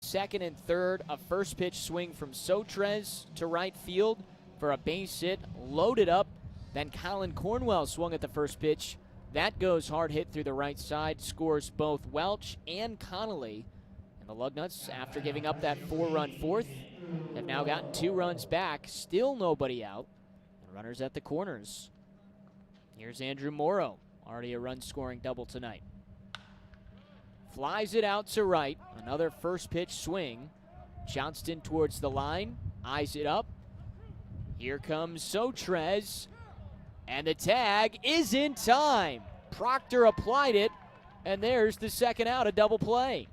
second and third. A first pitch swing from Sotres to right field for a base hit, loaded up. Then Colin Cornwell swung at the first pitch. That goes hard hit through the right side, scores both Welch and Connolly. And the Lugnuts, after giving up that 4-run fourth, have now gotten 2 runs back. Still nobody out. And runners at the corners. Here's Andrew Morrow, already a run-scoring double tonight. Flies it out to right. Another first pitch swing. Johnston towards the line, eyes it up. Here comes Sotres. And the tag is in time. Proctor applied it, and there's the second out, a double play.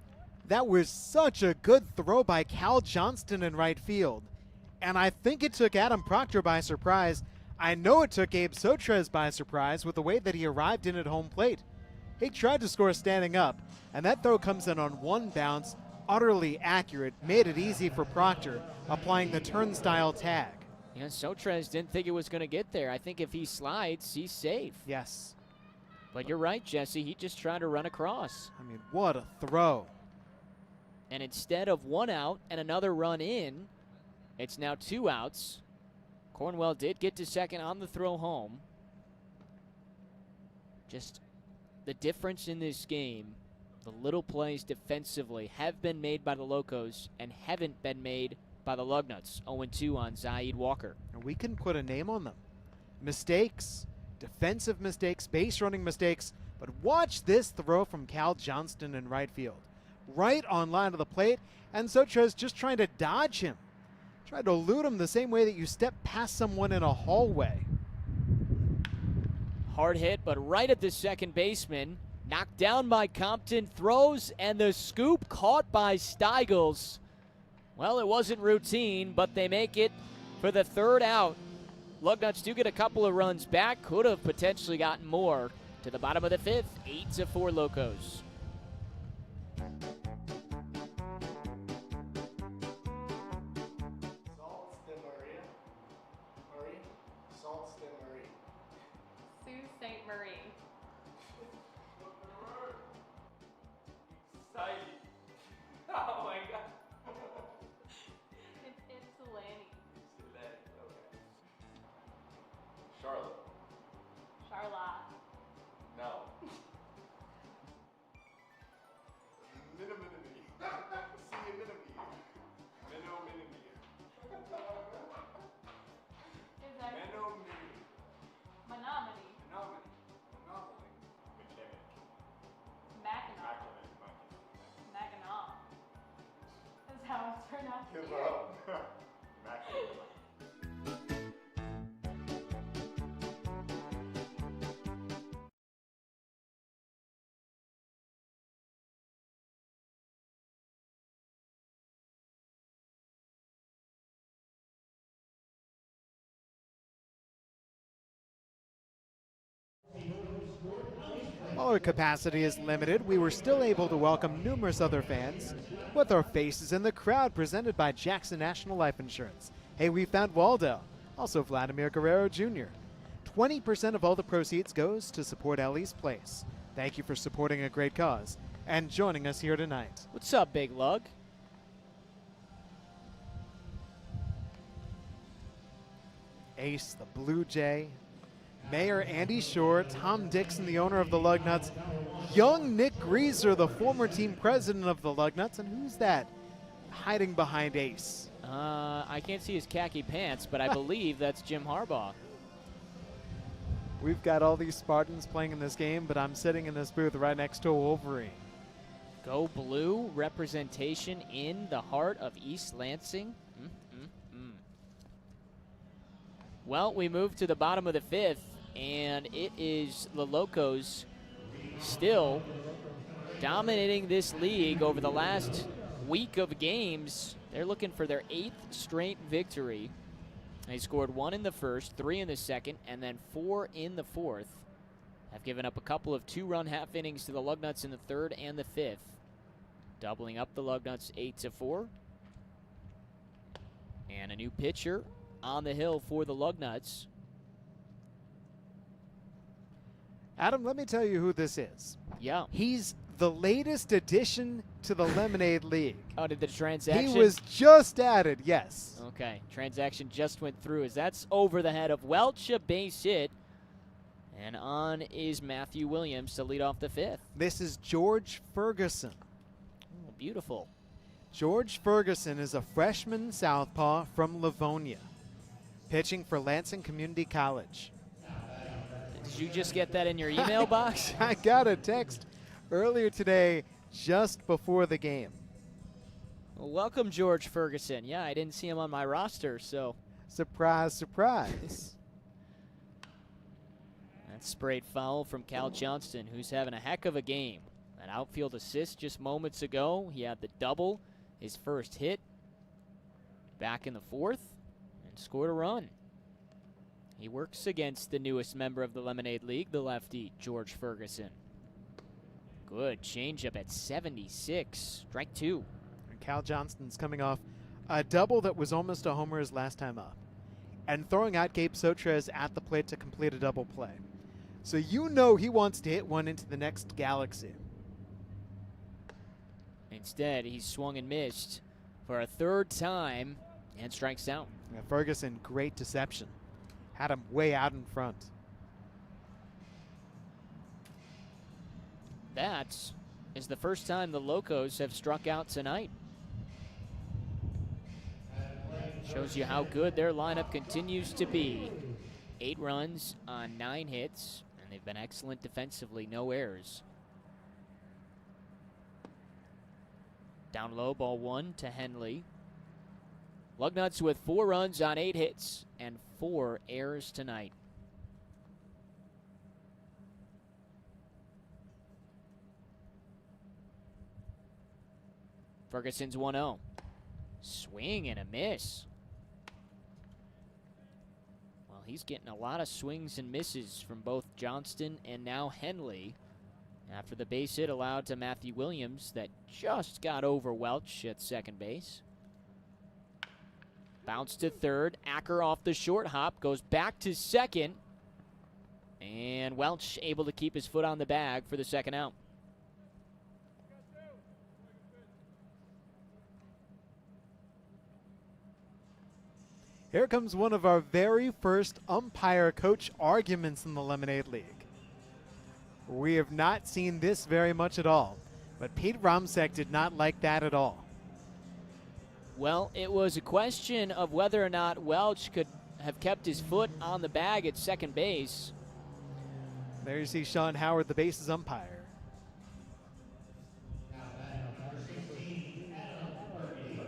That was such a good throw by Cal Johnston in right field. And I think it took Adam Proctor by surprise. I know it took Abe Sotres by surprise with the way that he arrived in at home plate. He tried to score standing up, and that throw comes in on one bounce, utterly accurate, made it easy for Proctor, applying the turnstile tag. Yeah, Sotres didn't think it was going to get there. I think if he slides, he's safe. Yes. But you're right, Jesse. He just tried to run across. I mean, what a throw. And instead of 1 out and another run in, it's now 2 outs. Cornwell did get to second on the throw home. Just the difference in this game, the little plays defensively have been made by the Locos and haven't been made by the Lugnuts. 0-2 on Zaid Walker. And we can put a name on them. Mistakes, defensive mistakes, base running mistakes, but watch this throw from Cal Johnston in right field. Right on line of the plate, and Sotres just trying to dodge him. Tried to elude him the same way that you step past someone in a hallway. Hard hit, but right at the second baseman. Knocked down by Compton, throws, and the scoop caught by Steigels. Well, it wasn't routine, but they make it for the 3rd out. Lugnuts do get a couple of runs back. Could have potentially gotten more. To the bottom of the 5th, 8-4 Locos. Sault Ste. Marie. Oh my god. It's Ypsilanti. Okay. Charlotte. Charlotte. No. Menominee. See you, Menominee. Menominee. Is that Menominee. Menominee? Menominee. Menominee. McKinnon. Mackinac. Mackinac. That's how it's pronounced Give here. up. Mackinac. While our capacity is limited, we were still able to welcome numerous other fans with our faces in the crowd presented by Jackson National Life Insurance. Hey, we found Waldo. Also Vladimir Guerrero Jr. 20% of all the proceeds goes to support Ellie's Place. Thank you for supporting a great cause and joining us here tonight. What's up, Big Lug? Ace, the Blue Jay, Mayor Andy Shore, Tom Dixon, the owner of the Lugnuts, young Nick Grieser, the former team president of the Lugnuts, and who's that hiding behind Ace? I can't see his khaki pants, but I believe that's Jim Harbaugh. We've got all these Spartans playing in this game, but I'm sitting in this booth right next to a Wolverine. Go Blue, representation in the heart of East Lansing. Well, we move to the bottom of the 5th, and it is the Locos still dominating this league over the last week of games. They're looking for their 8th straight victory. They scored 1 in the first, 3 in the second, and then 4 in the 4th. Have given up a couple of 2-run half innings to the Lugnuts in the 3rd and the 5th, doubling up the Lugnuts 8-4. And a new pitcher on the hill for the Lugnuts. Adam, let me tell you who this is. Yeah. He's the latest addition to the Lemonade League. Oh, did the transaction? He was just added, yes. Okay, transaction just went through as that's over the head of Welch, a base hit. And on is Matthew Williams to lead off the 5th. This is George Ferguson. Oh, beautiful. George Ferguson is a freshman southpaw from Livonia, pitching for Lansing Community College. Did you just get that in your email box? I got a text earlier today just before the game. Well, welcome, George Ferguson. Yeah, I didn't see him on my roster, so. Surprise, surprise. That's sprayed foul from Cal Johnston, who's having a heck of a game. An outfield assist just moments ago. He had the double, his first hit, back in the 4th, and scored a run. He works against the newest member of the Lemonade League, the lefty, George Ferguson. Good changeup at 76. Strike 2. And Cal Johnston's coming off a double that was almost a homer his last time up, and throwing out Gabe Sotres at the plate to complete a double play. So you know he wants to hit one into the next galaxy. Instead, he swung and missed for a 3rd time and strikes out. Yeah, Ferguson, great deception. Had him way out in front. That is the first time the Locos have struck out tonight. Shows you how good their lineup continues to be. 8 runs on 9 hits, and they've been excellent defensively, no errors. Down low, ball 1 to Henley. Lugnuts with 4 runs on 8 hits and 4 errors tonight. Ferguson's 1-0. Swing and a miss. Well, he's getting a lot of swings and misses from both Johnston and now Henley. After the base hit allowed to Matthew Williams that just got over Welch at second base. Bounce to 3rd. Acker off the short hop. Goes back to 2nd. And Welch able to keep his foot on the bag for the 2nd out. Here comes one of our very first umpire-coach arguments in the Lemonade League. We have not seen this very much at all, but Pete Romsek did not like that at all. Well, it was a question of whether or not Welch could have kept his foot on the bag at second base. There you see Sean Howard, the bases umpire.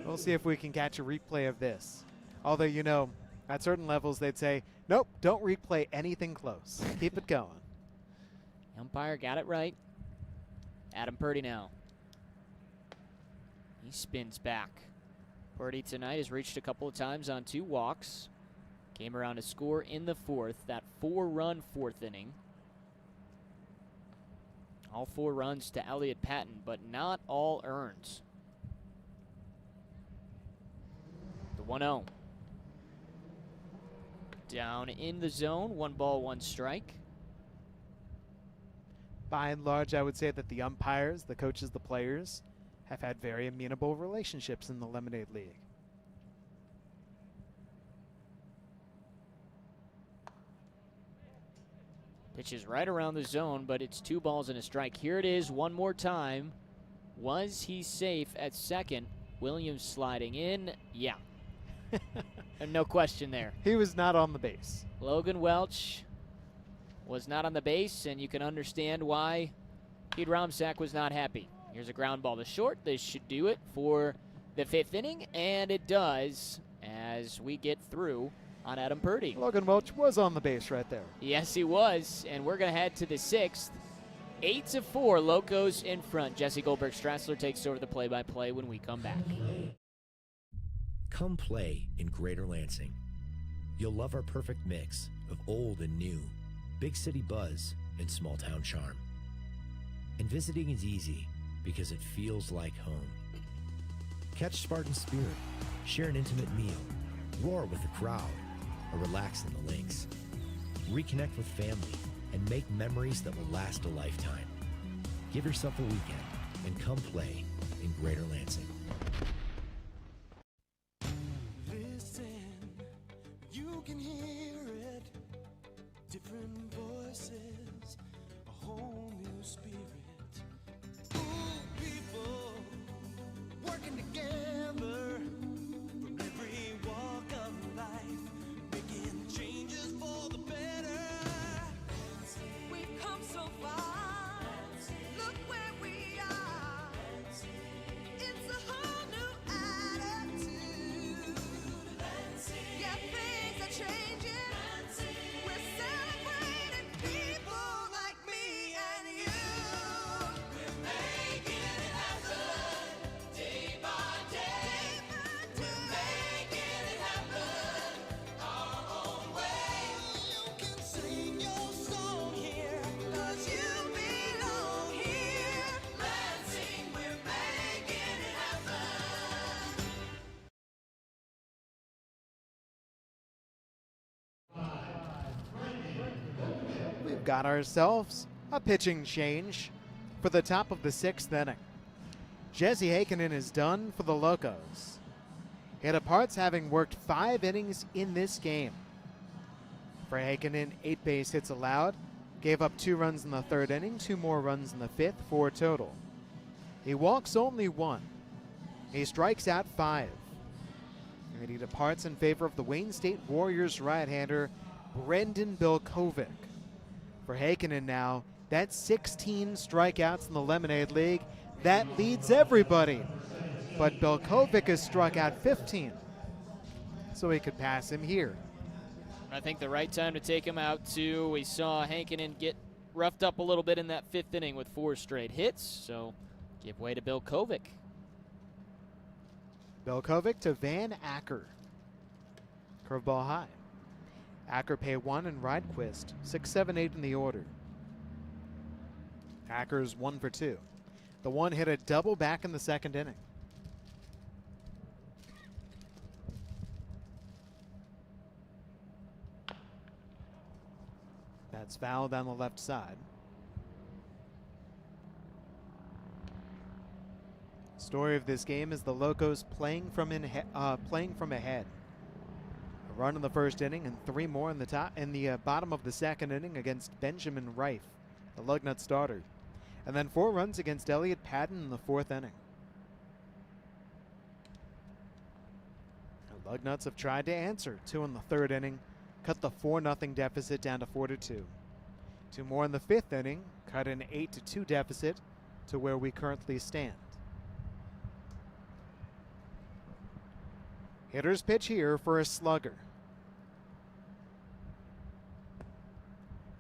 We'll see if we can catch a replay of this. Although, you know, at certain levels they'd say, nope, don't replay anything close. Keep it going. Umpire got it right. Adam Purdy now. He spins back. Purdy tonight has reached a couple of times on 2 walks. Came around to score in the 4th, that 4-run 4th inning. All 4 runs to Elliott Patton, but not all earned. The 1-0. Down in the zone, 1 ball, 1 strike. By and large, I would say that the umpires, the coaches, the players, have had very amenable relationships in the Lemonade League. Pitch is right around the zone, but it's 2 balls and a strike. Here it is one more time. Was he safe at second? Williams sliding in. Yeah. And no question there. He was not on the base. Logan Welch was not on the base, and you can understand why Pete Romsek was not happy. Here's a ground ball to short. This should do it for the 5th inning, and it does as we get through on Adam Purdy. Logan Welch was on the base right there. Yes, he was, and we're going to head to the 6th. 8-4, Locos in front. Jesse Goldberg-Strassler takes over the play-by-play when we come back. Come play in Greater Lansing. You'll love our perfect mix of old and new, big city buzz and small town charm. And visiting is easy because it feels like home. Catch Spartan spirit, share an intimate meal, roar with the crowd, or relax in the links. Reconnect with family and make memories that will last a lifetime. Give yourself a weekend and come play in Greater Lansing. Listen, you can hear it. Different voices, a whole new spirit. Ooh, people working together from every walk of life, making changes for the better. We've come so far. Look where we are. It's a whole new attitude. Yeah, things are changing. We're celebrating people like me and you. We're making it happen day by day. We're making it happen our own way. You can sing your song here, 'cause you belong here. Lansing, we're making it happen. We've got ourselves a pitching change for the top of the 6th inning. Jesse Heikkinen is done for the Locos. He departs having worked 5 innings in this game. For Heikkinen, 8 base hits allowed, gave up 2 runs in the 3rd inning, 2 more runs in the 5th, 4 total. He walks only 1. He strikes out 5. And he departs in favor of the Wayne State Warriors right-hander Brendan Bilkovic. For Heikkinen now, that's 16 strikeouts in the Lemonade League. That leads everybody. But Bilkovic has struck out 15, so he could pass him here. I think the right time to take him out, too. We saw Heikkinen get roughed up a little bit in that 5th inning with 4 straight hits, so give way to Bilkovic. Bilkovic to Van Acker. Curveball high. Acker pay 1 and Rydquist 6, 7, 8 in the order. Acker's 1 for 2. The one hit a double back in the 2nd inning. That's foul down the left side. Story of this game is the Locos playing from ahead. A run in the 1st inning and 3 more in the bottom of the 2nd inning against Benjamin Reif, the Lugnut starter, and then 4 runs against Elliott Patton in the 4th inning. The Lugnuts have tried to answer, 2 in the 3rd inning, cut the 4-0 deficit down to 4-2. 2 more in the 5th inning, cut an 8-2 deficit to where we currently stand. Hitter's pitch here for a slugger.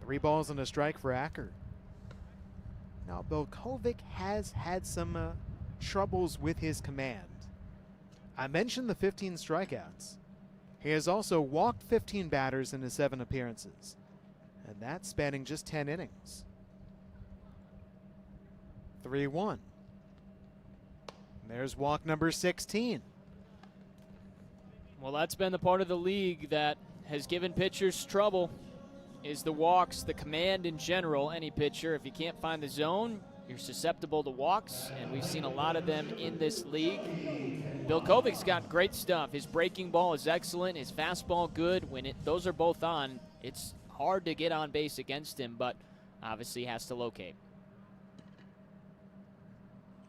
3 balls and a strike for Acker. Now, Bilkovic has had some troubles with his command. I mentioned the 15 strikeouts. He has also walked 15 batters in his 7 appearances, and that's spanning just 10 innings. 3-1. And there's walk number 16. Well, that's been the part of the league that has given pitchers trouble, is the walks, the command in general. Any pitcher, if you can't find the zone, you're susceptible to walks, and we've seen a lot of them in this league. Bilkovic's got great stuff. His breaking ball is excellent. His fastball good. When those are both on, it's hard to get on base against him, but obviously has to locate.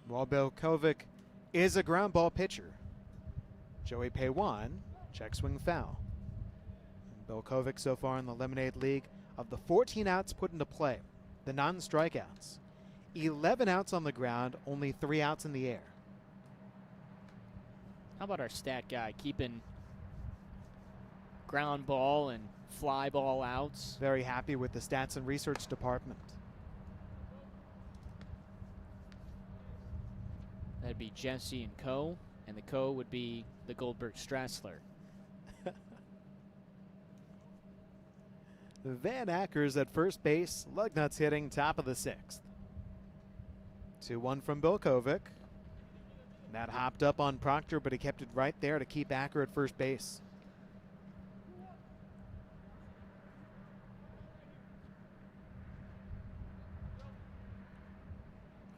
Well, Bilkovic is a ground ball pitcher. Joey Paywan, check swing foul. Bilkovic so far in the Lemonade League, of the 14 outs put into play, the non-strikeouts, 11 outs on the ground, only 3 outs in the air. How about our stat guy keeping ground ball and fly ball outs? Very happy with the stats and research department. That'd be Jesse and Co. And the Co would be the Goldberg Strassler. Van Acker's at first base. Lugnuts hitting top of the 6th. 2-1 from Bilkovic. That hopped up on Proctor, but he kept it right there to keep Acker at first base.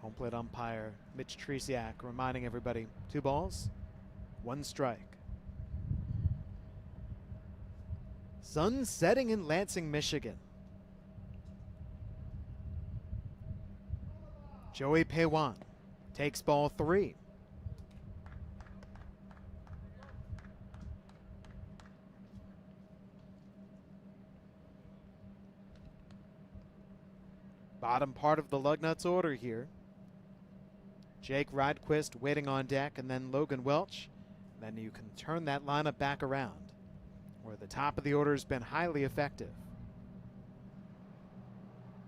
Home split umpire Mitch Tresiak reminding everybody 2 balls, 1 strike. Sun setting in Lansing, Michigan. Joey Peiwan takes ball 3. Bottom part of the Lugnuts order here. Jake Rydquist waiting on deck, and then Logan Welch. Then you can turn that lineup back around, where the top of the order has been highly effective.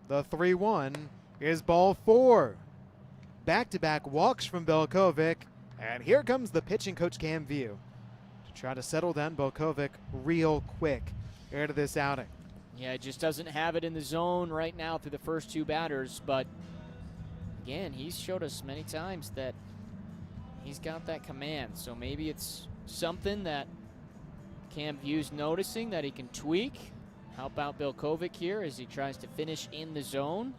The 3-1 is ball 4. Back-to-back walks from Belkovic, and here comes the pitching coach Cam View to try to settle down Belkovic real quick into this outing. Yeah, just doesn't have it in the zone right now through the first 2 batters, but again, he's showed us many times that he's got that command, so maybe it's something that Cam View's noticing that he can tweak, help out Belkovic here as he tries to finish in the zone.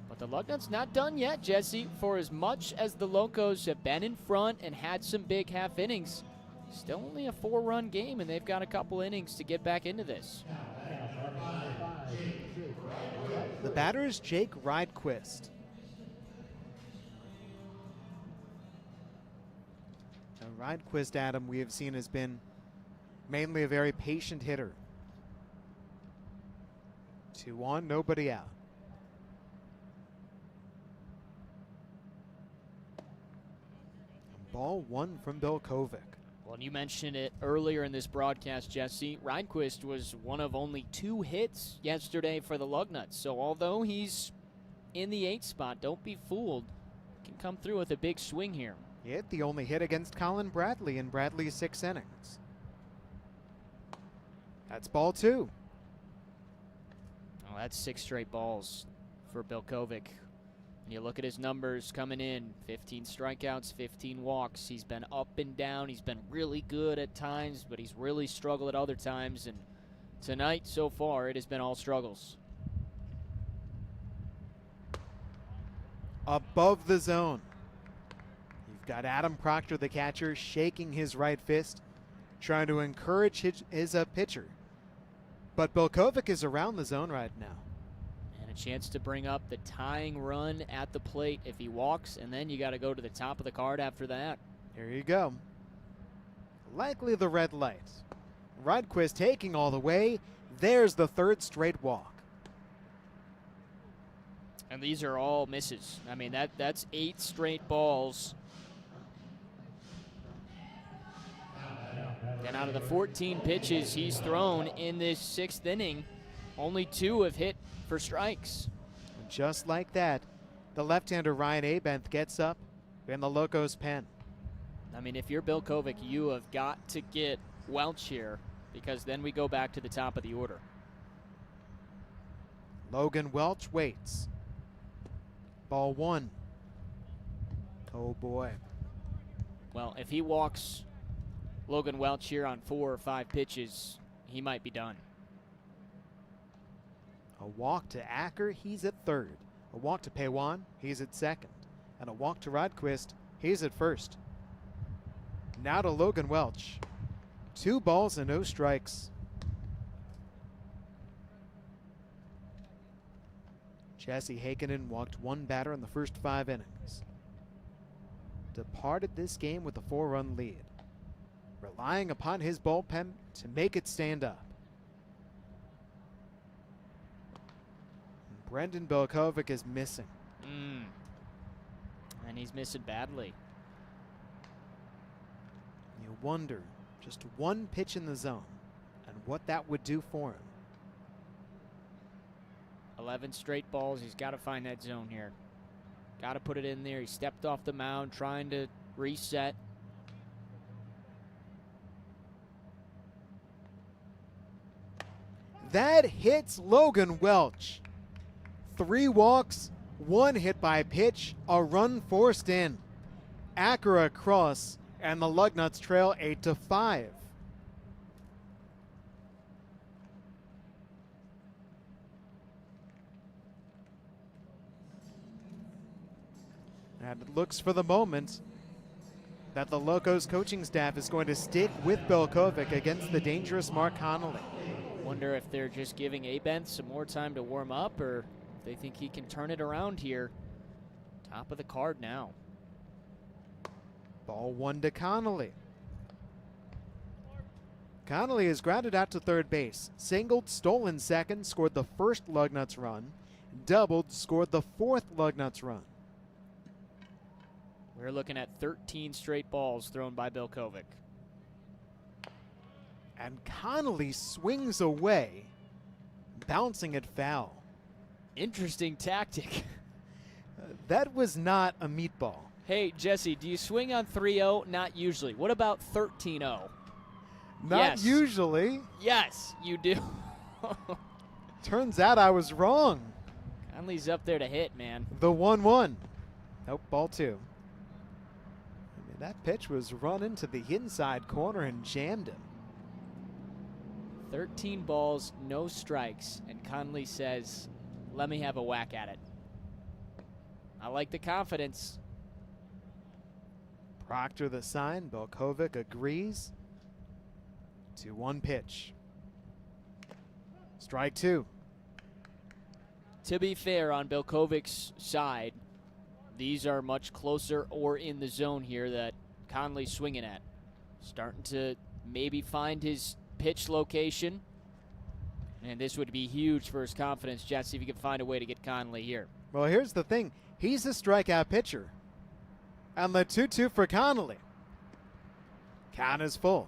But the Lugnuts not done yet, Jesse. For as much as the Locos have been in front and had some big half innings, still only a 4-run game, and they've got a couple innings to get back into this. The batter is Jake Rydquist. Now, Rydquist, Adam, we have seen has been mainly a very patient hitter. 2 on, nobody out. Ball 1 from Belkovic. Well, and you mentioned it earlier in this broadcast, Jesse. Rydquist was one of only 2 hits yesterday for the Lugnuts. So although he's in the 8th spot, don't be fooled. Can come through with a big swing here. He hit the only hit against Colin Bradley in Bradley's 6 innings. That's ball 2. Oh, that's 6 straight balls for Belkovic. You look at his numbers coming in, 15 strikeouts, 15 walks. He's been up and down. He's been really good at times, but he's really struggled at other times. And tonight, so far, it has been all struggles. Above the zone. You've got Adam Proctor, the catcher, shaking his right fist, trying to encourage his pitcher. But Belkovic is around the zone right now. A chance to bring up the tying run at the plate if he walks, and then you got to go to the top of the card after that. Here you go. Likely the red light. Rydquist taking all the way. There's the 3rd straight walk. And these are all misses. I mean, that's 8 straight balls. And out of the 14 pitches he's thrown in this 6th inning, only 2 have hit for strikes. And just like that, the left-hander Ryan Abenth gets up in the Locos pen. I mean, if you're Belkovic, you have got to get Welch here, because then we go back to the top of the order. Logan Welch waits. Ball 1. Oh boy. Well, if he walks Logan Welch here on 4 or 5 pitches, he might be done. A walk to Acker, he's at 3rd. A walk to Peiwan, he's at 2nd. And a walk to Rydquist, he's at 1st. Now to Logan Welch. 2 balls and no strikes. Jesse Heikkinen walked 1 batter in the first 5 innings. Departed this game with a 4-run lead, relying upon his bullpen to make it stand up. Brendan Belkovic is missing. And he's missing badly. You wonder just 1 pitch in the zone and what that would do for him. 11 straight balls. He's got to find that zone here. Got to put it in there. He stepped off the mound trying to reset. That hits Logan Welch. 3 walks, 1 hit by pitch, a run forced in. Acker across, and the Lugnuts trail 8-5. And it looks for the moment that the Locos coaching staff is going to stick with Belkovic against the dangerous Mark Connolly. Wonder if they're just giving Abenth some more time to warm up, or if they think he can turn it around here. Top of the card now. Ball 1 to Connolly. Connolly is grounded out to third base. Singled, stolen second, scored the first Lugnuts run. Doubled, scored the fourth Lugnuts run. We're looking at 13 straight balls thrown by Belkovic. And Connolly swings away, bouncing it foul. Interesting tactic. That was not a meatball. Hey, Jesse, do you swing on 3-0? Not usually. What about 13-0? Not Yes. usually. Yes, you do. Turns out I was wrong. Conley's up there to hit, man. The 1-1. Nope, ball 2. I mean, that pitch was run into the inside corner and jammed him. 13 balls, no strikes, and Conley says, let me have a whack at it. I like the confidence. Proctor the sign. Belkovic agrees. 2-1 pitch. Strike 2. To be fair, on Belkovic's side, these are much closer or in the zone here that Conley's swinging at. Starting to maybe find his pitch location. And this would be huge for his confidence, Jesse, if you could find a way to get Conley here. Well, here's the thing. He's a strikeout pitcher. And the 2-2 for Connolly. Count is full.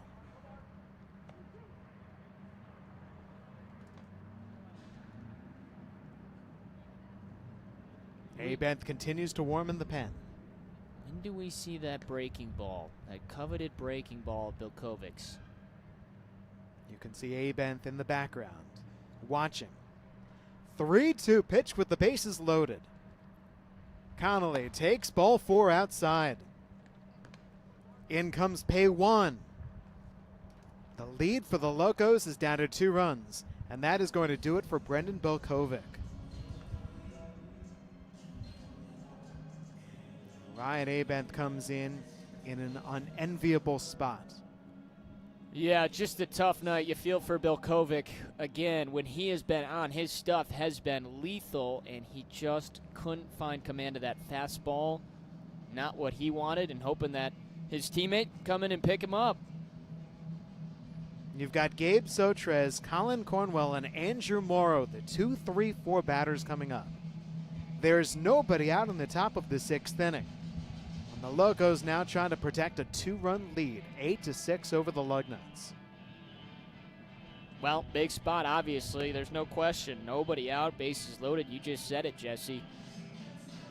Abenth continues to warm in the pen. When do we see that breaking ball, that coveted breaking ball of Belkovic's? You can see Abenth in the background, watching. 3-2 pitch with the bases loaded. Connolly takes ball 4 outside. In comes pay 1. The lead for the Locos is down to 2 runs, and that is going to do it for Brendan Belkovic. Ryan Abenth comes in an unenviable spot. Yeah, just a tough night. You feel for Belkovic. Again, when he has been on, his stuff has been lethal, and he just couldn't find command of that fastball. Not what he wanted, and hoping that his teammate come in and pick him up. You've got Gabe Sotres, Colin Cornwell, and Andrew Morrow, the 2-3-4 batters coming up. There's nobody out on the top of the 6th inning. And the Locos now trying to protect a 2-run lead, 8-6 over the Lugnuts. Well, big spot, obviously. There's no question. Nobody out, bases loaded. You just said it, Jesse.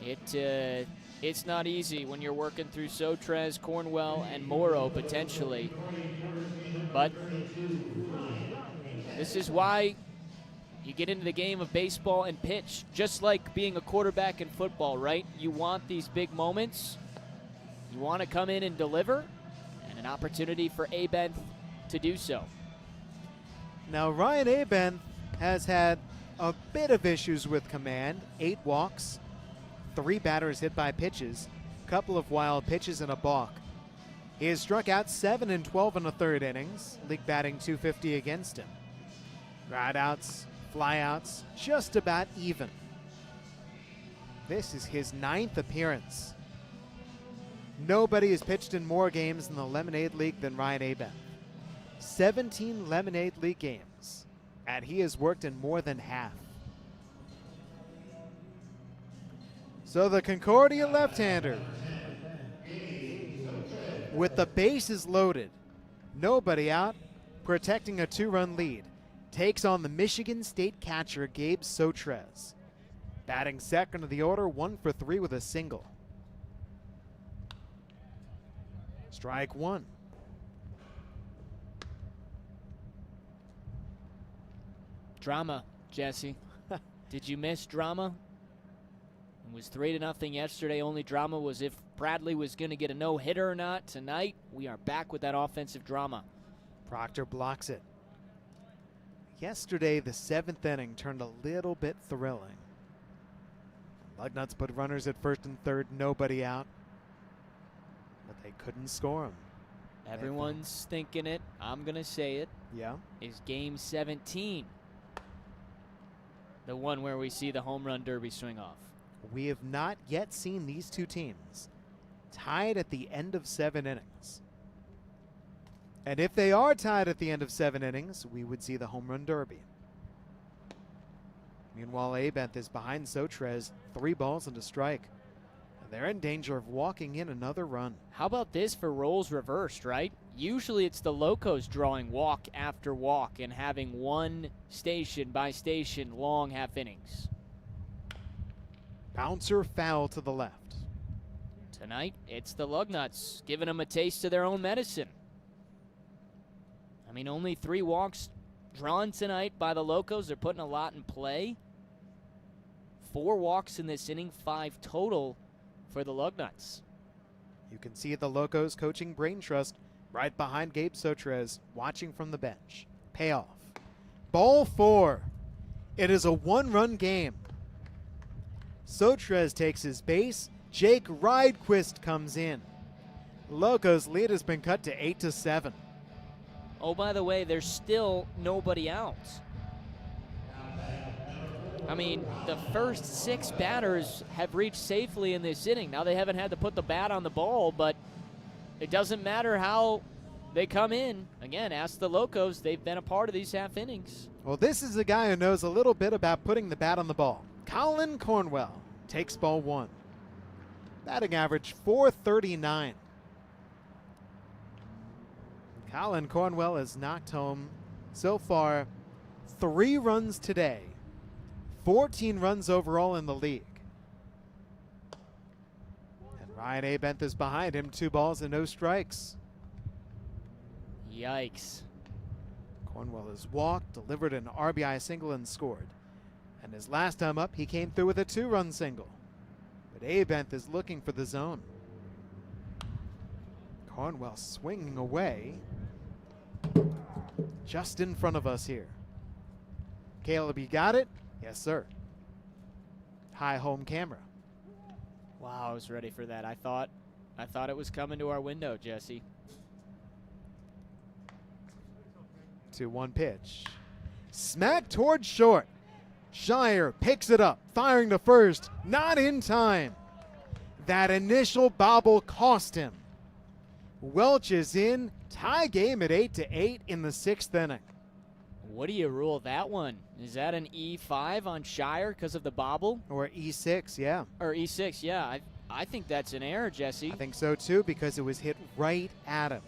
It's not easy when you're working through Sotres, Cornwell, and Morrow potentially. But this is why you get into the game of baseball and pitch, just like being a quarterback in football, right? You want these big moments. You want to come in and deliver, and an opportunity for Abenth to do so. Now, Ryan Abenth has had a bit of issues with command. 8 walks, 3 batters hit by pitches, a couple of wild pitches and a balk. He has struck out 7 and 12 in the 3rd innings, league batting .250 against him. Groundouts, flyouts, just about even. This is his 9th appearance. Nobody has pitched in more games in the Lemonade League than Ryan Abenth. 17 Lemonade League games, and he has worked in more than half. So the Concordia left-hander, with the bases loaded, nobody out, protecting a 2-run lead, takes on the Michigan State catcher Gabe Sotres. Batting second of the order, 1 for 3 with a single. Strike 1. Drama, Jesse. Did you miss drama? It was 3-0 yesterday. Only drama was if Bradley was going to get a no-hitter or not. Tonight, we are back with that offensive drama. Proctor blocks it. Yesterday, the 7th inning turned a little bit thrilling. Lugnuts put runners at first and third, nobody out. But they couldn't score them. Everyone's thinking it. I'm going to say it. Yeah. Is game 17 the one where we see the home run derby swing off? We have not yet seen these two teams tied at the end of 7 innings. And if they are tied at the end of 7 innings, we would see the home run derby. Meanwhile, Abenth is behind Sotres, 3 balls and a strike. And they're in danger of walking in another run. How about this for roles reversed, right? Usually it's the Locos drawing walk after walk and having one station by station long half innings. Bouncer foul to the left. Tonight, it's the Lugnuts giving them a taste of their own medicine. I mean, only 3 walks drawn tonight by the Locos. They're putting a lot in play. 4 walks in this inning, 5 total for the Lugnuts. You can see the Locos coaching Brain Trust right behind Gabe Sotres, watching from the bench. Payoff. Ball 4. It is a 1-run game. Sotres takes his base. Jake Rydquist comes in. Locos' lead has been cut to 8-7. Oh, by the way, there's still nobody out. I mean, the first 6 batters have reached safely in this inning. Now they haven't had to put the bat on the ball, but it doesn't matter how they come in. Again, ask the Locos. They've been a part of these half innings. Well, this is a guy who knows a little bit about putting the bat on the ball. Colin Cornwell takes ball 1. Batting average .439. Colin Cornwell has knocked home so far 3 runs today. 14 runs overall in the league. And Ryan Abenth is behind him, 2 balls and no strikes. Yikes. Cornwell has walked, delivered an RBI single, and scored. And his last time up, he came through with a 2-run single. But Abenth is looking for the zone. Cornwell swinging away. Just in front of us here. Caleb, you got it? Yes, sir. High home camera. Wow, I was ready for that. I thought it was coming to our window, Jesse. 2-1 pitch. Smack towards short. Shire picks it up, firing to first, not in time. That initial bobble cost him. Welch is in, tie game at 8-8 in the 6th inning. What do you rule that one? Is that an E5 on Shire because of the bobble? Or E6, yeah. Or E6, yeah. I think that's an error, Jesse. I think so too, because it was hit right at him.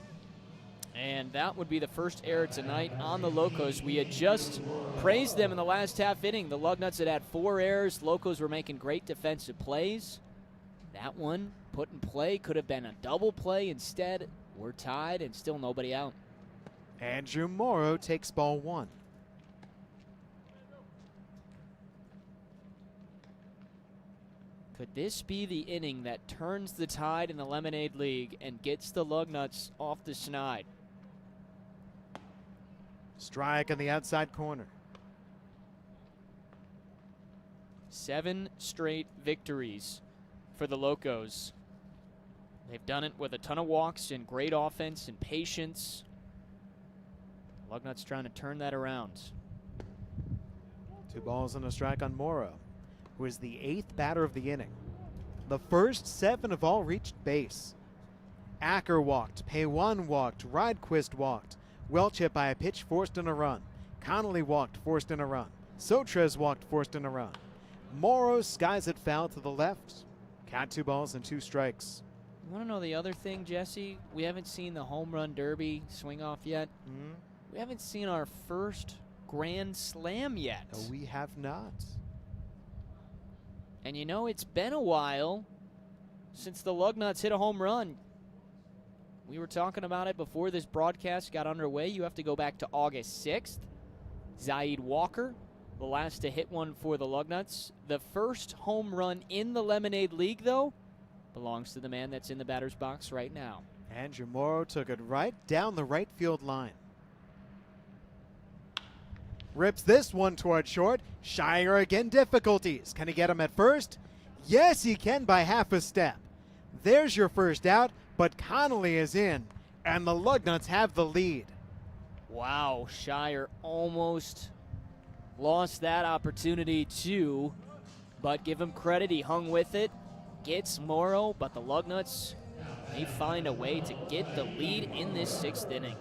And that would be the first error tonight on the Locos. We had just praised them in the last half inning. The Lugnuts had 4 errors. Locos were making great defensive plays. That one put in play could have been a double play. Instead, we're tied and still nobody out. Andrew Morrow takes ball 1. Could this be the inning that turns the tide in the Lemonade League and gets the Lugnuts off the schneid? Strike on the outside corner. 7 straight victories for the Locos. They've done it with a ton of walks and great offense and patience. Lugnuts trying to turn that around. 2 balls and a strike on Morrow, who is the 8th batter of the inning. The first 7 have all reached base. Acker walked, Paywan walked, Rydquist walked. Welch hit by a pitch, forced in a run. Connolly walked, forced in a run. Sotres walked, forced in a run. Morrow skies it foul to the left. Count 2 balls and 2 strikes. You want to know the other thing, Jesse? We haven't seen the home run derby swing off yet. We haven't seen our first grand slam yet. No, we have not. And you know, it's been a while since the Lugnuts hit a home run. We were talking about it before this broadcast got underway. You have to go back to August 6th. Zaid Walker, the last to hit one for the Lugnuts. The first home run in the Lemonade League, though, belongs to the man that's in the batter's box right now. Andrew Morrow took it right down the right field line. Rips this one toward short. Shire again difficulties. Can he get him at first? Yes, he can by half a step. There's your first out, but Connolly is in, and the Lugnuts have the lead. Wow, Shire almost lost that opportunity too, but give him credit, he hung with it, gets Morrow, but the Lugnuts, they find a way to get the lead in this 6th inning.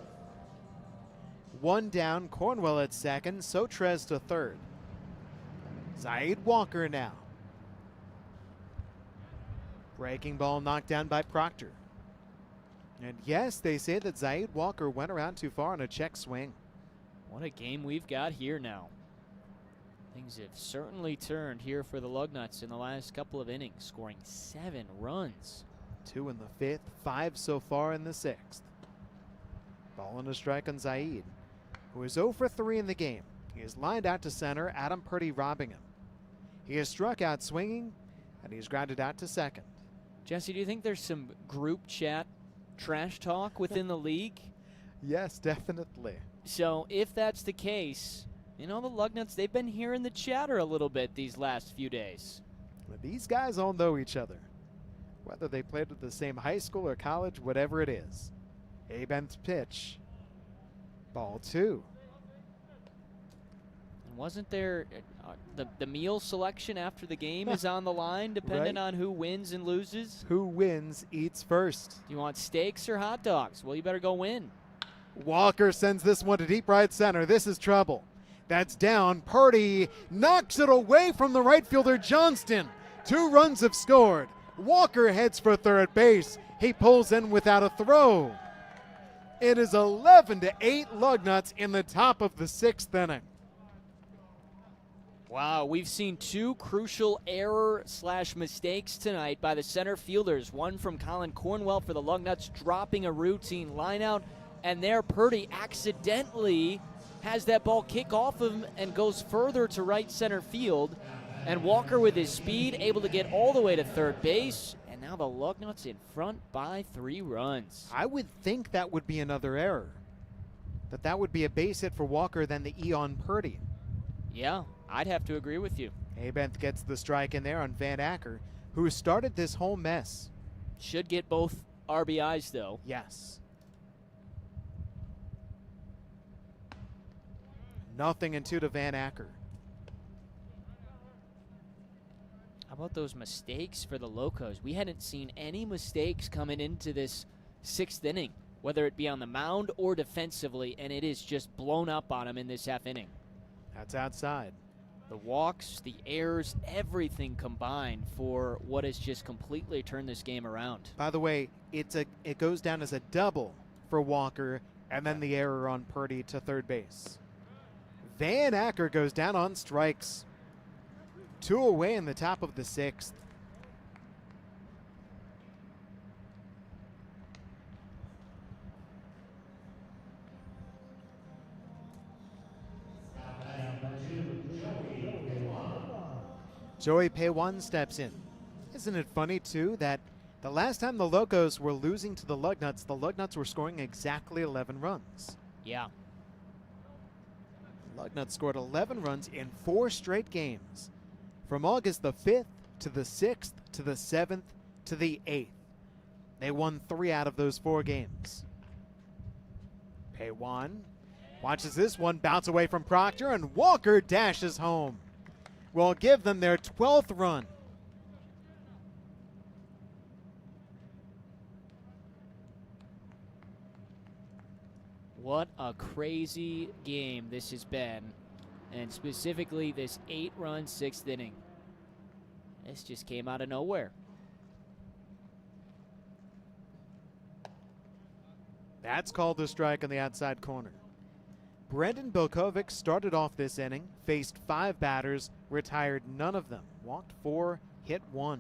One down, Cornwell at second, Sotres to third. Zaid Walker now. Breaking ball knocked down by Proctor. And yes, they say that Zaid Walker went around too far on a check swing. What a game we've got here now. Things have certainly turned here for the Lugnuts in the last couple of innings, scoring 7 runs. 2 in the 5th, 5 so far in the 6th. Ball and a strike on Zaid, who is 0 for 3 in the game. He is lined out to center, Adam Purdy robbing him. He is struck out swinging, and he's grounded out to second. Jesse, do you think there's some group chat trash talk within the league? Yes, definitely. So if that's the case, you know, the Lugnuts, they've been hearing the chatter a little bit these last few days. But these guys all know each other, whether they played at the same high school or college, whatever it is. Abent's pitch. Ball 2. And wasn't there the meal selection after the game is on the line, depending Right. on who wins and loses? Who wins eats first. Do you want steaks or hot dogs? Well, you better go win. Walker sends this one to deep right center. This is trouble. That's down. Purdy knocks it away from the right fielder Johnston. 2 runs have scored. Walker heads for third base. He pulls in without a throw. It is 11-8 Lugnuts in the top of the 6th inning. Wow, we've seen 2 crucial error/mistakes tonight by the center fielders. One from Colin Cornwell for the Lugnuts, dropping a routine lineout, and there Purdy accidentally has that ball kick off him and goes further to right center field. And Walker, with his speed, able to get all the way to third base. And now the Lugnuts in front by 3 runs. I would think that would be another error. That would be a base hit for Walker than the E on Purdy. Yeah, I'd have to agree with you. Abent gets the strike in there on Van Acker, who started this whole mess. Should get both RBIs, though. Yes. 0-2 to Van Acker. How about those mistakes for the Locos? We hadn't seen any mistakes coming into this 6th inning, whether it be on the mound or defensively, and it is just blown up on them in this half inning. That's outside. The walks, the errors, everything combined for what has just completely turned this game around. By the way, it goes down as a double for Walker, and then the error on Purdy to third base. Van Acker goes down on strikes. 2 away in the top of the 6th. Joey Paywan steps in. Isn't it funny, too, that the last time the Locos were losing to the Lugnuts were scoring exactly 11 runs. Yeah. Lugnuts scored 11 runs in 4 straight games, from August the 5th to the 6th to the 7th to the 8th. They won 3 out of those 4 games. Paywan watches this one bounce away from Proctor, and Walker dashes home. Will give them their 12th run. What a crazy game this has been, and specifically this 8-run 6th inning. This just came out of nowhere. That's called a strike on the outside corner. Brendan Bilkovic started off this inning, faced 5 batters, retired none of them, walked 4, hit 1.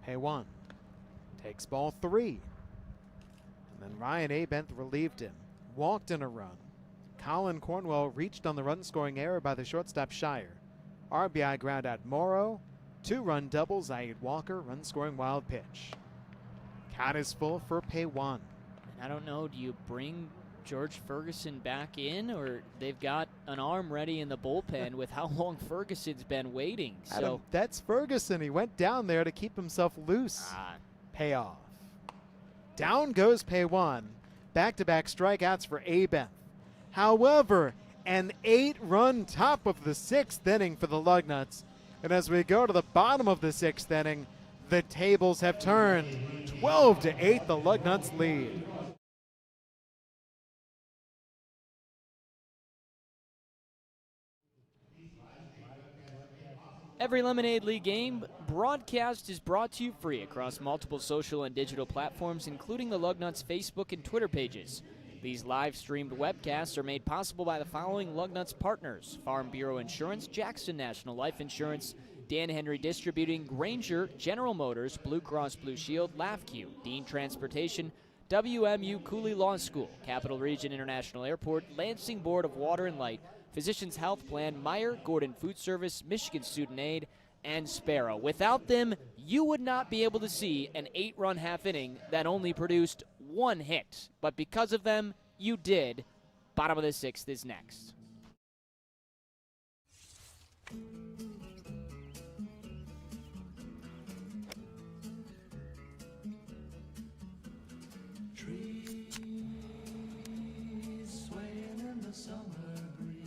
Paywan takes ball 3. And then Ryan Abent relieved him, walked in a run. Colin Cornwell reached on the run-scoring error by the shortstop Shire. RBI ground out Morrow, 2-run double Zaid Walker, run-scoring wild pitch. Count is full for Paywan. And I don't know, do you bring George Ferguson back in, or they've got an arm ready in the bullpen with how long Ferguson's been waiting. Adam, So that's Ferguson. He went down there to keep himself loose. Payoff. Down goes Paywan. Back-to-back strikeouts for Abeth. However, an 8-run top of the 6th inning for the Lugnuts. And as we go to the bottom of the 6th inning, the tables have turned. 12-8, the Lugnuts lead. every Lemonade League game broadcast is brought to you free across multiple social and digital platforms, including the Lugnuts Facebook and Twitter pages. These live-streamed webcasts are made possible by the following Lugnuts partners: Farm Bureau Insurance, Jackson National Life Insurance, Dan Henry Distributing, Granger, General Motors, Blue Cross Blue Shield, LAFQ, Dean Transportation, WMU Cooley Law School, Capital Region International Airport, Lansing Board of Water and Light, Physicians Health Plan, Meyer, Gordon Food Service, Michigan Student Aid, and Sparrow. Without them, you would not be able to see an 8-run half inning that only produced 1 hit. But because of them, you did. Bottom of the 6th is next. Trees swaying in the summer breeze.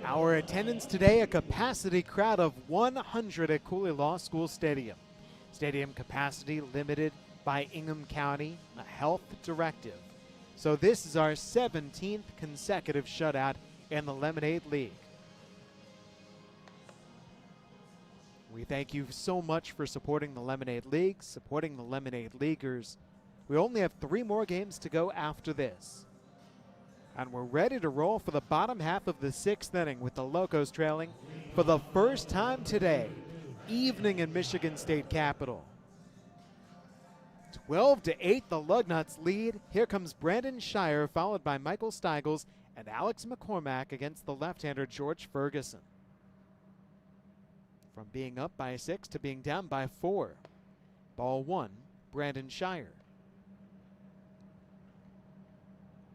Our attendance today, a capacity crowd of 100 at Cooley Law School Stadium. Stadium capacity limited by Ingham County, a health directive. So this is our 17th consecutive shutout in the Lemonade League. We thank you so much for supporting the Lemonade League, supporting the Lemonade Leaguers. We only have 3 more games to go after this. And we're ready to roll for the bottom half of the 6th inning with the Locos trailing for the first time today, evening in Michigan State Capitol. 12-8, the Lugnuts lead. Here comes Brandon Shire, followed by Michael Steigels and Alex McCormack against the left-hander George Ferguson. From being up by 6 to being down by 4. Ball 1, Brandon Shire.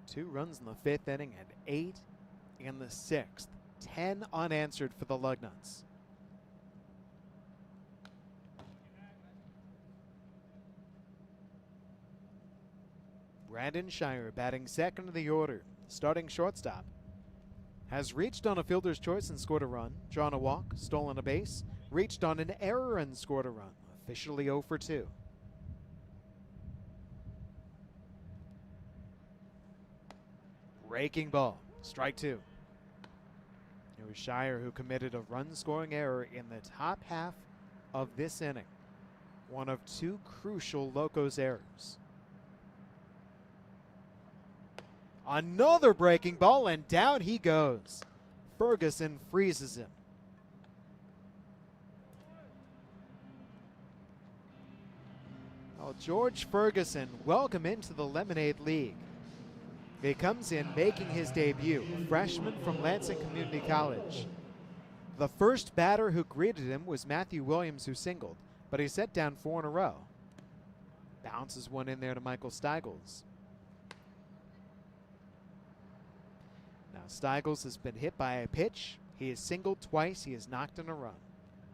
2 runs in the 5th inning and 8 in the 6th. 10 unanswered for the Lugnuts. Brandon Shire batting second in the order. Starting shortstop. Has reached on a fielder's choice and scored a run. Drawn a walk, stolen a base. Reached on an error and scored a run. Officially 0 for 2. Breaking ball, strike 2. It was Shire who committed a run-scoring error in the top half of this inning. One of 2 crucial Locos errors. Another breaking ball, and down he goes. Ferguson freezes him. Well, George Ferguson, welcome into the Lemonade League. He comes in making his debut, a freshman from Lansing Community College. The first batter who greeted him was Matthew Williams, who singled, but he set down 4 in a row. Bounces one in there to Michael Steigels. Now Steigels has been hit by a pitch. He has singled twice. He has knocked in a run.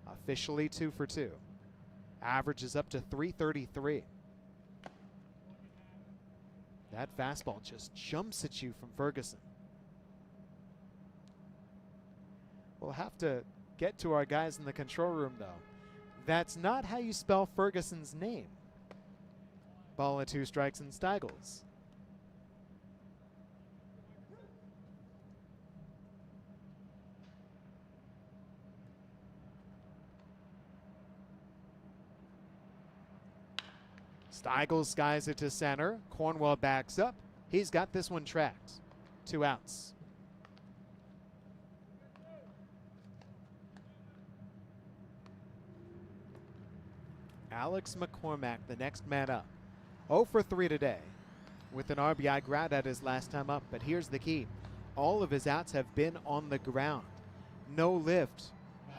Officially 2 for 2. Average is up to 333. That fastball just jumps at you from Ferguson. We'll have to get to our guys in the control room, though. That's not how you spell Ferguson's name. Ball at 2 strikes and Steigels. Steigels skies it to center. Cornwell backs up. He's got this one tracked. 2 outs. Alex McCormack, the next man up. 0 for 3 today with an RBI ground at his last time up. But here's the key. All of his outs have been on the ground. No lift,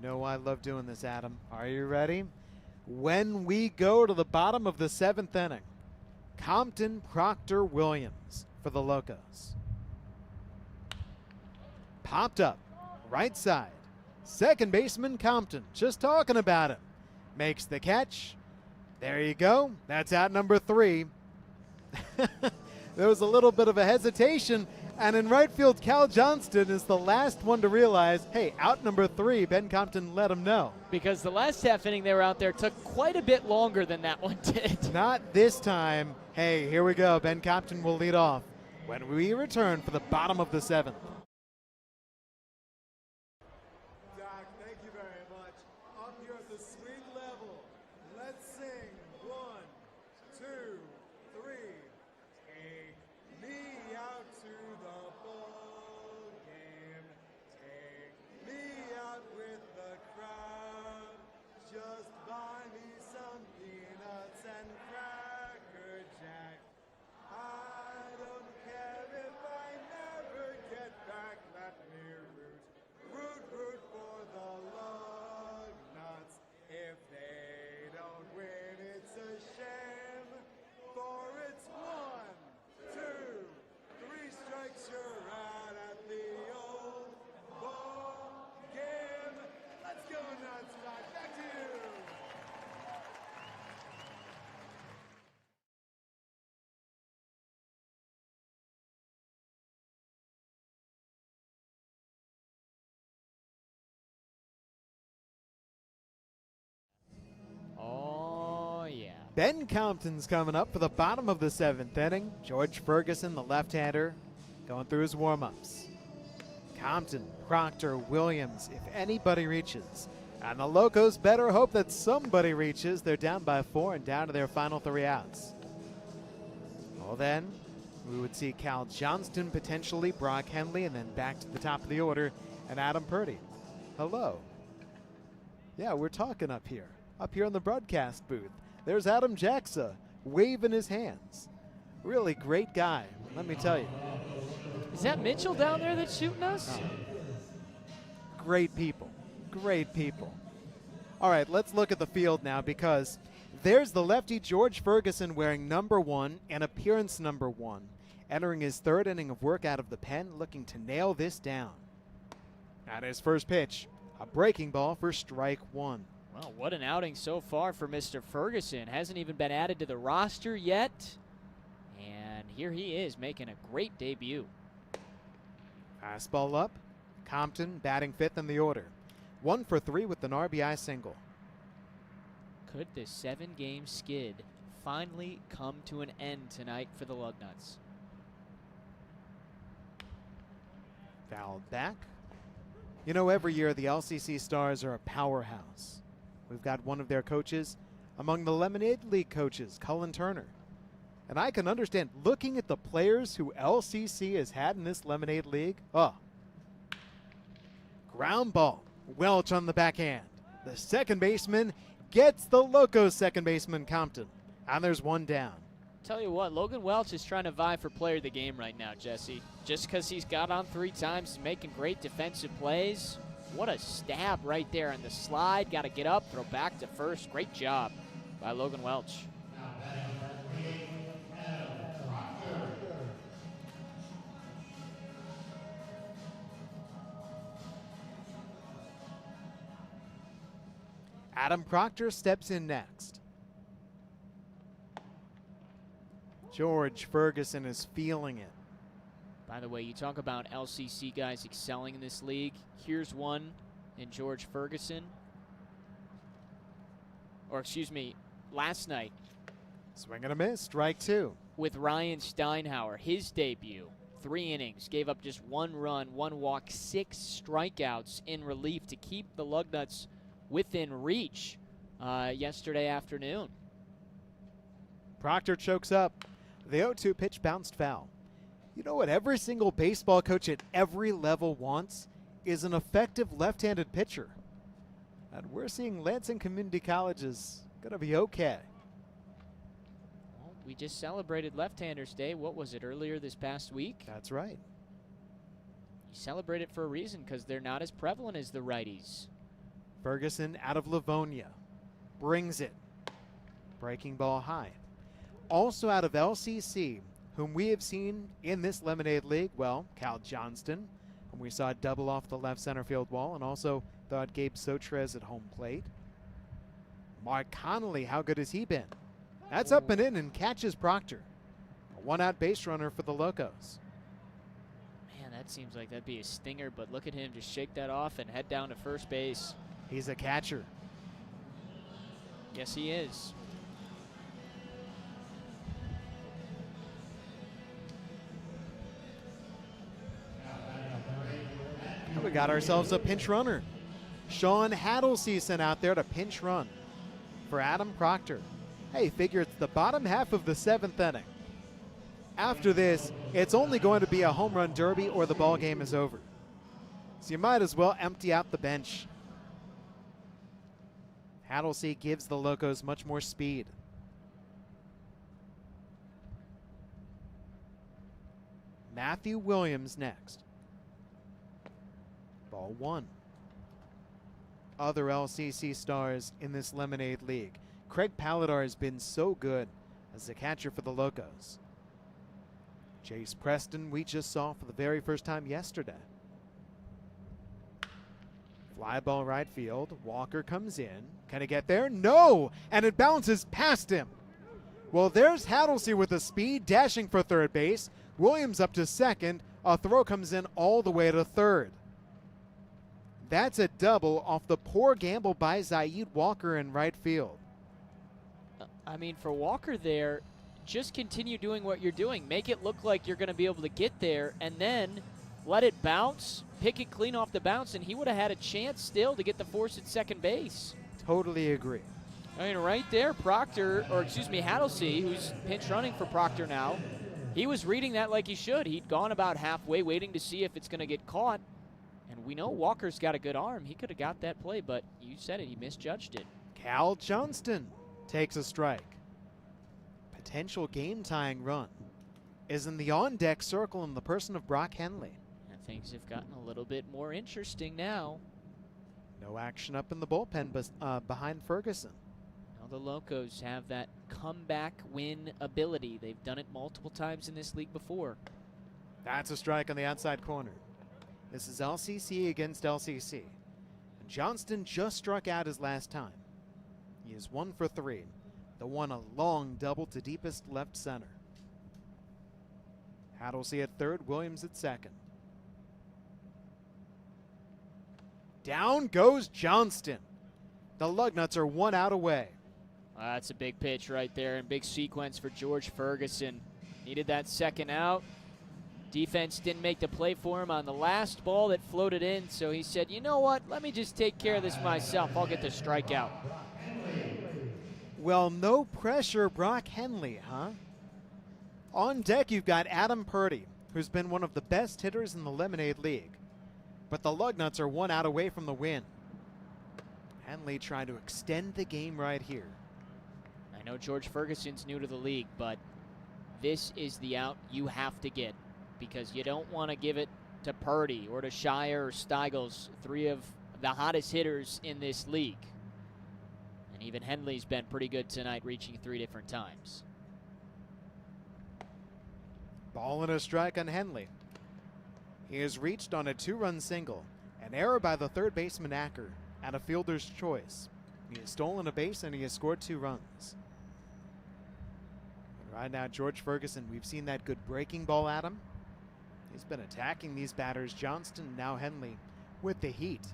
You know I love doing this, Adam. Are you ready? When we go to the bottom of the 7th inning, Compton Proctor Williams for the Locos. Popped up, right side. Second baseman Compton, just talking about him. Makes the catch. There you go. That's out number 3. There was a little bit of a hesitation, and in right field, Cal Johnston is the last one to realize, hey, out number 3, Ben Compton let him know. Because the last half inning they were out there took quite a bit longer than that one did. Not this time. Hey, here we go. Ben Compton will lead off when we return for the bottom of the 7th. Doc, thank you very much. Up here at the suite level, let's sing 1, 2, 3. Take me out to the ball game. Take me out with the crowd. Just buy me some peanuts and Cracker Jack. I don't care if I never get back. Let me root for the lug nuts. If they don't win, it's a shame. For it's 1, 2, 3 strikes, you're out at the old ball game. Let's go nuts, Doc. Back to you. Oh, yeah. Ben Compton's coming up for the bottom of the 7th inning. George Ferguson, the left-hander, going through his warm-ups. Compton, Proctor, Williams, if anybody reaches. And the Locos better hope that somebody reaches. They're down by 4 and down to their final 3 outs. Well then, we would see Cal Johnston potentially, Brock Henley, and then back to the top of the order, and Adam Purdy. Hello. Yeah, we're talking up here in the broadcast booth. There's Adam Jaxa waving his hands. Really great guy, let me tell you. Is that Mitchell down there that's shooting us? Great people. Great people. All right, let's look at the field now, because there's the lefty George Ferguson wearing number 1 and appearance number 1, entering his 3rd inning of work out of the pen, looking to nail this down. At his first pitch, a breaking ball for strike 1. Well, what an outing so far for Mr. Ferguson. Hasn't even been added to the roster yet. And here he is making a great debut. Fastball up. Compton batting 5th in the order. 1 for 3 with an RBI single. Could the 7-game skid finally come to an end tonight for the Lugnuts? Fouled back. You know, every year the LCC Stars are a powerhouse. We've got one of their coaches among the Lemonade League coaches, Cullen Turner. And I can understand, looking at the players who LCC has had in this Lemonade League. Oh. Ground ball. Welch on the backhand. The second baseman gets the Locos second baseman, Compton. And there's 1 down. Tell you what, Logan Welch is trying to vie for player of the game right now, Jesse. Just because he's got on 3 times, he's making great defensive plays. What a stab right there on the slide. Got to get up, throw back to first. Great job by Logan Welch. Adam Proctor steps in next. George Ferguson is feeling it. By the way, you talk about LCC guys excelling in this league. Here's one in George Ferguson. Or excuse me, last night. Swing and a miss, strike 2. With Ryan Steinhauer, his debut. 3 innings, gave up just 1 run, 1 walk, 6 strikeouts in relief to keep the Lugnuts within reach yesterday afternoon. Proctor chokes up. The 0-2 pitch bounced foul. You know what every single baseball coach at every level wants? Is an effective left-handed pitcher. And we're seeing Lansing Community College is going to be okay. Well, we just celebrated Left-Handers Day. What was it, earlier this past week? That's right. You celebrate it for a reason, because they're not as prevalent as the righties. Ferguson out of Livonia. Brings it. Breaking ball high. Also out of LCC, whom we have seen in this Lemonade League, well, Cal Johnston, whom we saw double off the left center field wall, and also thought Gabe Sotres at home plate. Mark Connolly, how good has he been? That's up and in and catches Proctor. A one-out base runner for the Locos. Man, that seems like that'd be a stinger, but look at him just shake that off and head down to first base. He's a catcher. Yes, he is. We got ourselves a pinch runner. Sean Haddlesey sent out there to pinch run for Adam Proctor. Hey, figure it's the bottom half of the 7th inning. After this, it's only going to be a home run derby or the ball game is over. So you might as well empty out the bench. Haddlesey gives the Locos much more speed. Matthew Williams next. Ball 1. Other LCC stars in this Lemonade League. Craig Paladar has been so good as a catcher for the Locos. Chase Preston we just saw for the very first time yesterday. Fly ball right field. Walker comes in. Can he get there? No! And it bounces past him. Well, there's Haddlesey with the speed, dashing for third base. Williams up to second. A throw comes in all the way to third. That's a double off the poor gamble by Zaid Walker in right field. I mean, for Walker there, just continue doing what you're doing. Make it look like you're going to be able to get there, and then let it bounce, pick it clean off the bounce, and he would have had a chance still to get the force at second base. Totally agree. I mean, right there, Haddlesey, who's pinch running for Proctor now, he was reading that like he should. He'd gone about halfway waiting to see if it's going to get caught. And we know Walker's got a good arm. He could have got that play, but you said it, he misjudged it. Cal Johnston takes a strike. Potential game-tying run is in the on-deck circle in the person of Brock Henley. And things have gotten a little bit more interesting now. No action up in the bullpen behind Ferguson. Now the Locos have that comeback win ability. They've done it multiple times in this league before. That's a strike on the outside corner. This is LCC against LCC. And Johnston just struck out his last time. He is 1 for 3. The one a long double to deepest left center. Haddlesey at third, Williams at second. Down goes Johnston. The Lugnuts are 1 out away. That's a big pitch right there and big sequence for George Ferguson. Needed that second out. Defense didn't make the play for him on the last ball that floated in, so he said, you know what, let me just take care of this myself. I'll get the strikeout. Well, no pressure, Brock Henley, huh? On deck, you've got Adam Purdy, who's been one of the best hitters in the Lemonade League. But the Lugnuts are 1 out away from the win. Henley trying to extend the game right here. I know George Ferguson's new to the league, but this is the out you have to get because you don't want to give it to Purdy or to Shire or Steigels, 3 of the hottest hitters in this league. And even Henley's been pretty good tonight, reaching 3 different times. Ball and a strike on Henley. He is reached on a 2-run single. An error by the third baseman Acker at a fielder's choice. He has stolen a base and he has scored 2 runs. And right now, George Ferguson, we've seen that good breaking ball at him. He's been attacking these batters, Johnston, now Henley, with the heat.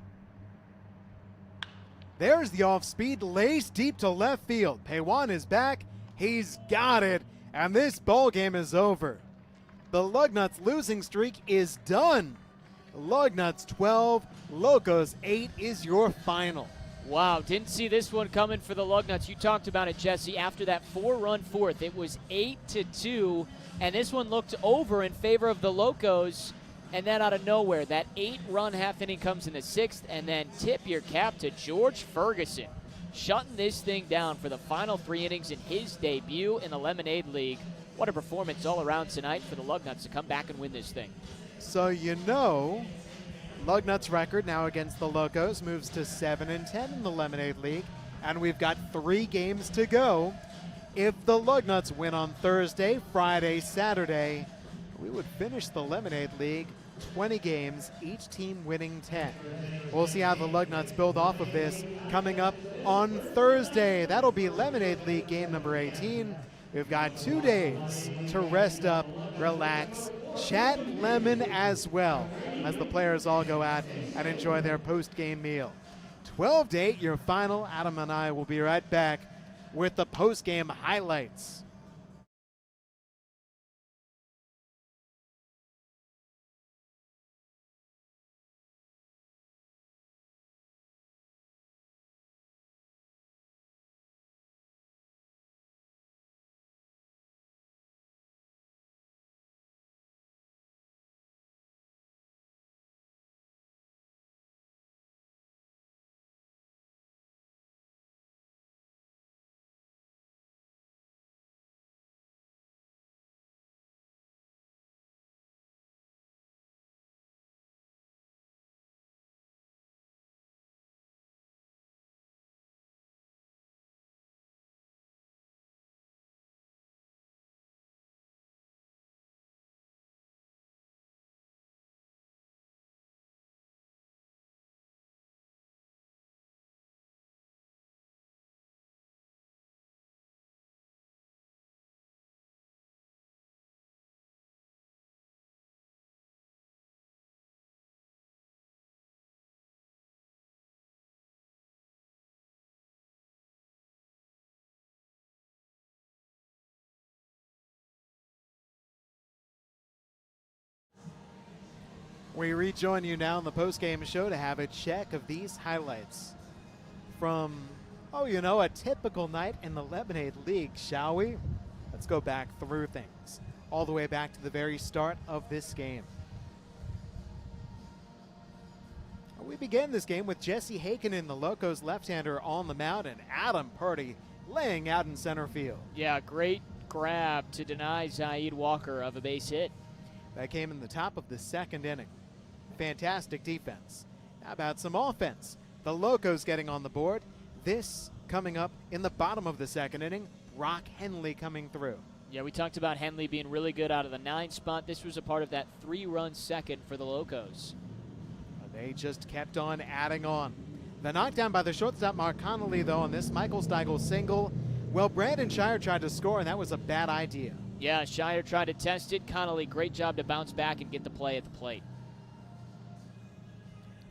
There's the off-speed lace deep to left field. Paywan is back. He's got it. And this ball game is over. The Lugnuts losing streak is done. Lugnuts 12, Locos 8 is your final. Wow, didn't see this one coming for the Lugnuts. You talked about it, Jesse. After that 4-run fourth, it was 8-2, and this one looked over in favor of the Locos. And then out of nowhere, that 8-run half inning comes in the 6th, and then tip your cap to George Ferguson, shutting this thing down for the final 3 innings in his debut in the Lemonade League. What a performance all around tonight for the Lugnuts to come back and win this thing. So you know, Lugnuts' record now against the Locos moves to 7-10 in the Lemonade League, and we've got 3 games to go. If the Lugnuts win on Thursday, Friday, Saturday, we would finish the Lemonade League 20 games, each team winning 10. We'll see how the Lugnuts build off of this coming up on Thursday. That'll be Lemonade League game number 18. We've got 2 days to rest up, relax, chat lemon as well, as the players all go out and enjoy their post-game meal. 12-8, your final. Adam and I will be right back with the post-game highlights. We rejoin you now in the post-game show to have a check of these highlights from, a typical night in the Lemonade League, shall we? Let's go back through things, all the way back to the very start of this game. We begin this game with Jesse Hakenin, the Locos left-hander, on the mound, and Adam Purdy laying out in center field. Yeah, great grab to deny Zaid Walker of a base hit. That came in the top of the 2nd inning. Fantastic defense. How about some offense? The Locos getting on the board. This coming up in the bottom of the 2nd inning. Brock Henley coming through. Yeah, we talked about Henley being really good out of the 9 spot. This was a part of that 3-run second for the Locos. They just kept on adding on. The knockdown by the shortstop Mark Connolly, though, on this Michael Steigel single. Well, Brandon Shire tried to score, and that was a bad idea. Yeah, Shire tried to test it. Connolly, great job to bounce back and get the play at the plate.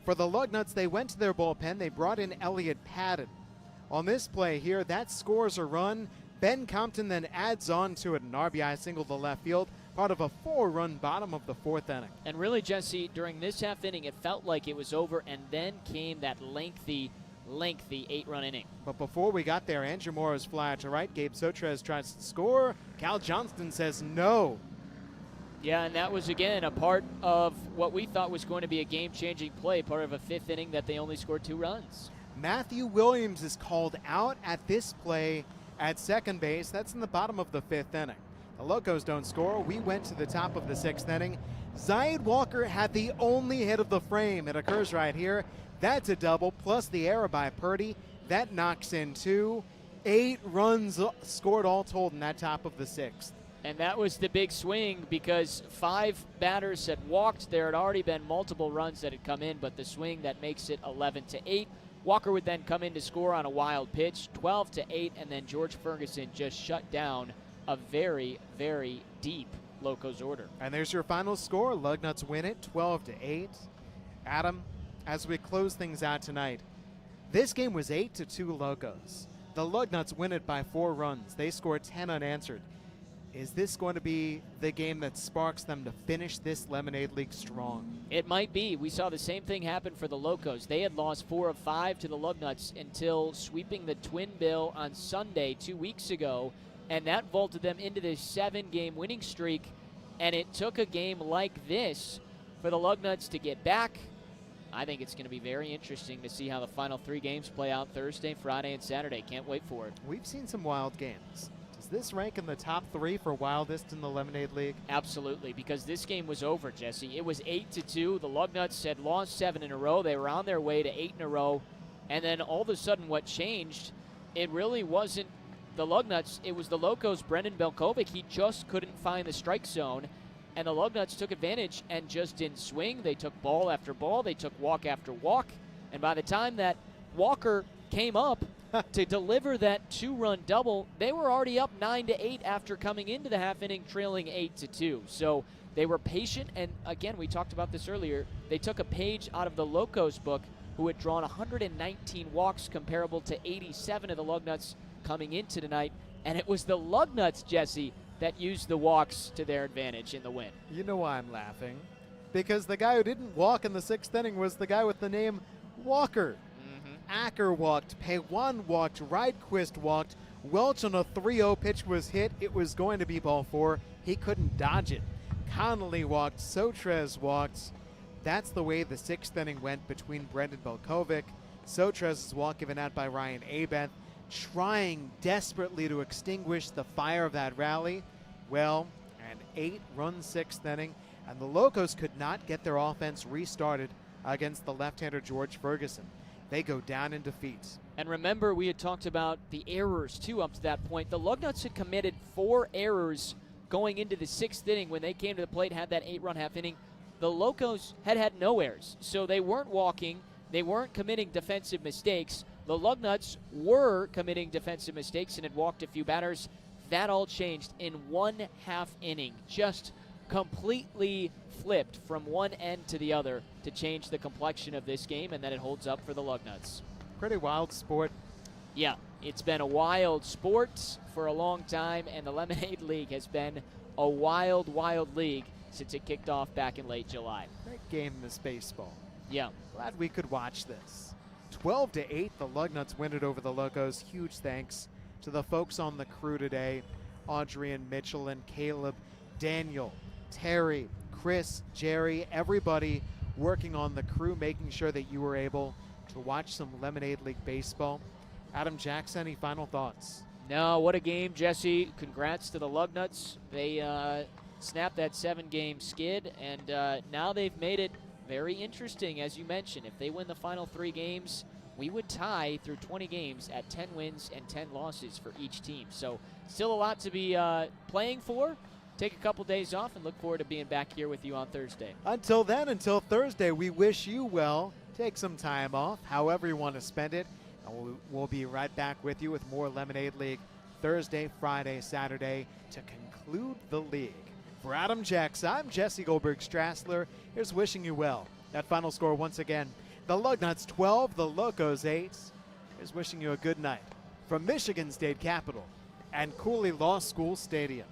For the Lugnuts, they went to their bullpen. They brought in Elliott Padden. On this play here, that scores a run. Ben Compton then adds on to it, an RBI single to left field, part of a 4-run bottom of the 4th inning. And really, Jesse, during this half inning, it felt like it was over, and then came that lengthy 8-run inning. But before we got there, Andrew Morris fly to right. Gabe Sotres tries to score. Cal Johnston says no. Yeah, and that was, again, a part of what we thought was going to be a game-changing play, part of a 5th inning that they only scored 2 runs. Matthew Williams is called out at this play at second base. That's in the bottom of the 5th inning. The Locos don't score. We went to the top of the 6th inning. Zaid Walker had the only hit of the frame. It occurs right here. That's a double, plus the error by Purdy. That knocks in 2. 8 runs scored all told in that top of the 6th. And that was the big swing because 5 batters had walked. There had already been multiple runs that had come in, but the swing that makes it 11-8. Walker would then come in to score on a wild pitch, 12-8, and then George Ferguson just shut down a very, very deep Locos order. And there's your final score. Lugnuts win it 12-8. Adam, as we close things out tonight, this game was 8-2 Locos. The Lugnuts win it by 4 runs. They scored 10 unanswered. Is this going to be the game that sparks them to finish this Lemonade League strong? It might be. We saw the same thing happen for the Locos. They had lost 4 of 5 to the Lugnuts until sweeping the Twin Bill on Sunday 2 weeks ago, and that vaulted them into this 7-game winning streak. And it took a game like this for the Lugnuts to get back. I think it's going to be very interesting to see how the final 3 games play out Thursday, Friday, and Saturday. Can't wait for it. We've seen some wild games, to Does this rank in the top 3 for wildest in the Lemonade League? Absolutely, because this game was over, Jesse. It was 8-2. The Lugnuts had lost 7 in a row. They were on their way to 8 in a row. And then all of a sudden what changed, it really wasn't the Lugnuts. It was the Locos, Brendan Belkovic. He just couldn't find the strike zone. And the Lugnuts took advantage and just didn't swing. They took ball after ball. They took walk after walk. And by the time that Walker came up to deliver that 2-run double, they were already up 9-8 after coming into the half inning trailing 8-2. So they were patient, and again, we talked about this earlier. They took a page out of the Locos book, who had drawn 119 walks, comparable to 87 of the Lugnuts coming into tonight. And it was the Lugnuts, Jesse, that used the walks to their advantage in the win. You know why I'm laughing? Because the guy who didn't walk in the 6th inning was the guy with the name Walker. Acker walked, Paywan walked, Rydquist walked, Welch on a 3-0 pitch was hit. It was going to be ball 4. He couldn't dodge it. Connolly walked, Sotres walked. That's the way the 6th inning went between Brendan Belkovic. Sotres' walk given out by Ryan Abeth, trying desperately to extinguish the fire of that rally. Well, an 8-run 6th inning, and the Locos could not get their offense restarted against the left-hander George Ferguson. They go down in defeat. And remember, we had talked about the errors, too, up to that point. The Lugnuts had committed 4 errors going into the 6th inning when they came to the plate, had that 8-run half inning. The Locos had no errors, so they weren't walking. They weren't committing defensive mistakes. The Lugnuts were committing defensive mistakes and had walked a few batters. That all changed in 1 half inning. Just completely flipped from one end to the other to change the complexion of this game, and then it holds up for the Lugnuts. Pretty wild sport. Yeah, it's been a wild sport for a long time, and the Lemonade League has been a wild, wild league since it kicked off back in late July. Great game, this baseball. Yeah. Glad we could watch this. 12-8, the Lugnuts win it over the Locos. Huge thanks to the folks on the crew today. Audrey and Mitchell and Caleb, Daniel, Terry, Chris, Jerry, everybody working on the crew, making sure that you were able to watch some Lemonade League baseball. Adam Jackson, any final thoughts? No, what a game, Jesse. Congrats to the Lugnuts. They snapped that 7-game skid, and now they've made it very interesting, as you mentioned. If they win the final 3 games, we would tie through 20 games at 10 wins and 10 losses for each team. So still a lot to be playing for. Take a couple days off and look forward to being back here with you on Thursday. Until then, until Thursday, we wish you well. Take some time off, however you want to spend it. And we'll be right back with you with more Lemonade League Thursday, Friday, Saturday to conclude the league. For Adam Jackson, I'm Jesse Goldberg-Strassler. Here's wishing you well. That final score once again, the Lugnuts 12, the Locos 8. Here's wishing you a good night from Michigan State Capitol and Cooley Law School Stadium.